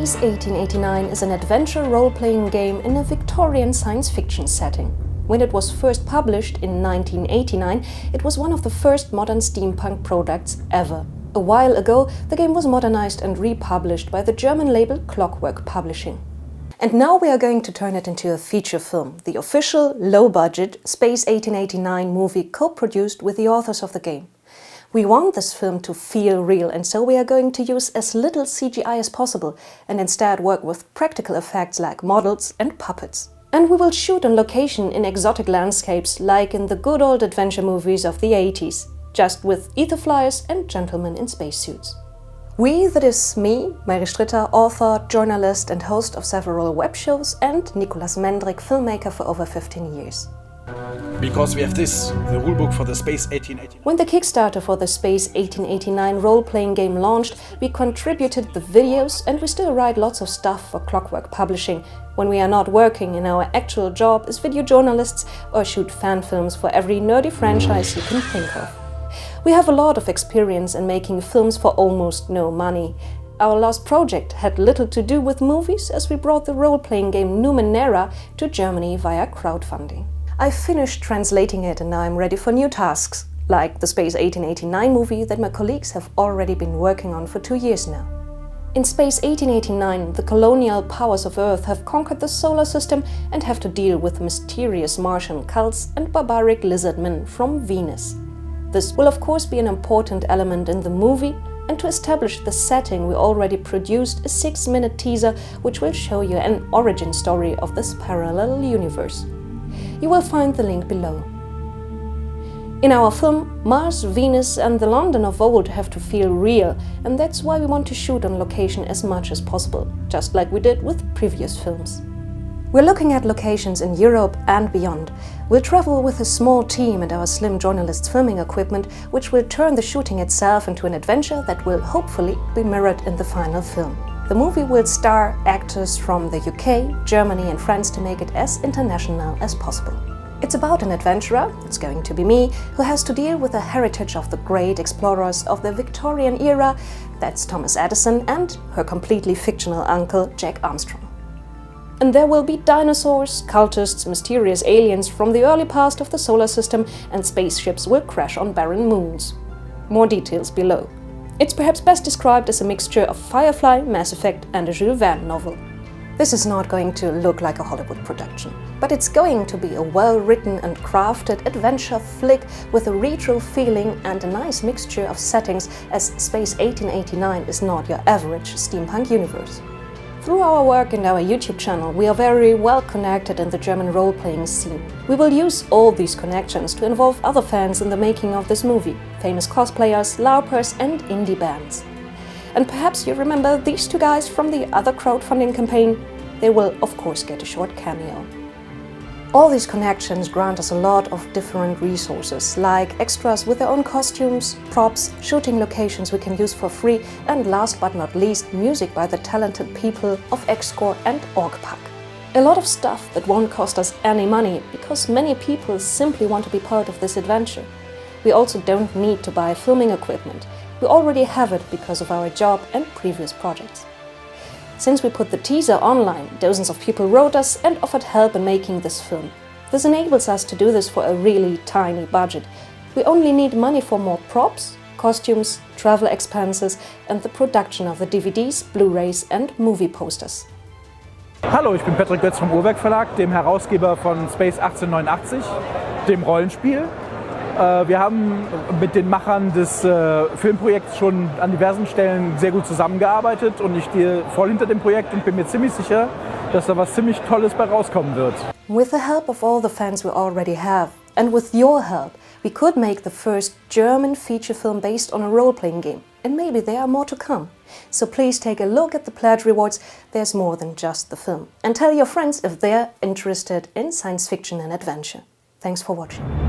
Space 1889 is an adventure role-playing game in a Victorian science fiction setting. When it was first published in 1989, it was one of the first modern steampunk products ever. A while ago, the game was modernized and republished by the German label Clockwork Publishing. And now we are going to turn it into a feature film, the official, low-budget Space 1889 movie co-produced with the authors of the game. We want this film to feel real, and so we are going to use as little CGI as possible and instead work with practical effects like models and puppets. And we will shoot on location in exotic landscapes like in the good old adventure movies of the 80s, just with ether flyers and gentlemen in spacesuits. We, that is me, Mary Stritter, author, journalist and host of several web shows, and Nicolas Mendrick, filmmaker for over 15 years. Because we have this, the rulebook for the Space 1889. When the Kickstarter for the Space 1889 role-playing game launched, we contributed the videos and we still write lots of stuff for Clockwork Publishing when we are not working in our actual job as video journalists or shoot fan films for every nerdy franchise you can think of. We have a lot of experience in making films for almost no money. Our last project had little to do with movies as we brought the role-playing game Numenera to Germany via crowdfunding. I finished translating it and now I'm ready for new tasks, like the Space 1889 movie that my colleagues have already been working on for 2 years now. In Space 1889, the colonial powers of Earth have conquered the solar system and have to deal with mysterious Martian cults and barbaric lizardmen from Venus. This will of course be an important element in the movie, and to establish the setting we already produced a 6-minute teaser which will show you an origin story of this parallel universe. You will find the link below. In our film, Mars, Venus and the London of old have to feel real, and that's why we want to shoot on location as much as possible, just like we did with previous films. We're looking at locations in Europe and beyond. We'll travel with a small team and our slim journalists' filming equipment, which will turn the shooting itself into an adventure that will hopefully be mirrored in the final film. The movie will star actors from the UK, Germany and France to make it as international as possible. It's about an adventurer, it's going to be me, who has to deal with the heritage of the great explorers of the Victorian era, that's Thomas Edison, and her completely fictional uncle, Jack Armstrong. And there will be dinosaurs, cultists, mysterious aliens from the early past of the solar system, and spaceships will crash on barren moons. More details below. It's perhaps best described as a mixture of Firefly, Mass Effect and a Jules Verne novel. This is not going to look like a Hollywood production, but it's going to be a well-written and crafted adventure flick with a retro feeling and a nice mixture of settings, as Space 1889 is not your average steampunk universe. Through our work and our YouTube channel, we are very well connected in the German role-playing scene. We will use all these connections to involve other fans in the making of this movie, famous cosplayers, LARPers and indie bands. And perhaps you remember these two guys from the other crowdfunding campaign? They will of course get a short cameo. All these connections grant us a lot of different resources, like extras with their own costumes, props, shooting locations we can use for free, and last but not least, music by the talented people of Xcore and Orkpack. A lot of stuff that won't cost us any money, because many people simply want to be part of this adventure. We also don't need to buy filming equipment. We already have it because of our job and previous projects. Since we put the teaser online, dozens of people wrote us and offered help in making this film. This enables us to do this for a really tiny budget. We only need money for more props, costumes, travel expenses and the production of the DVDs, Blu-rays and movie posters. Hallo, ich bin Patrick Götz vom Uhrwerk Verlag, dem Herausgeber von Space 1889, dem Rollenspiel. Wir haben mit den Machern des Filmprojekts schon an diversen Stellen sehr gut zusammengearbeitet und ich stehe voll hinter dem Projekt und bin mir ziemlich sicher, dass da was ziemlich Tolles bei rauskommen wird. With the help of all the fans we already have, and with your help, we could make the first German feature film based on a role-playing game. And maybe there are more to come. So please take a look at the pledge rewards, there's more than just the film. And tell your friends if they're interested in science fiction and adventure. Thanks for watching.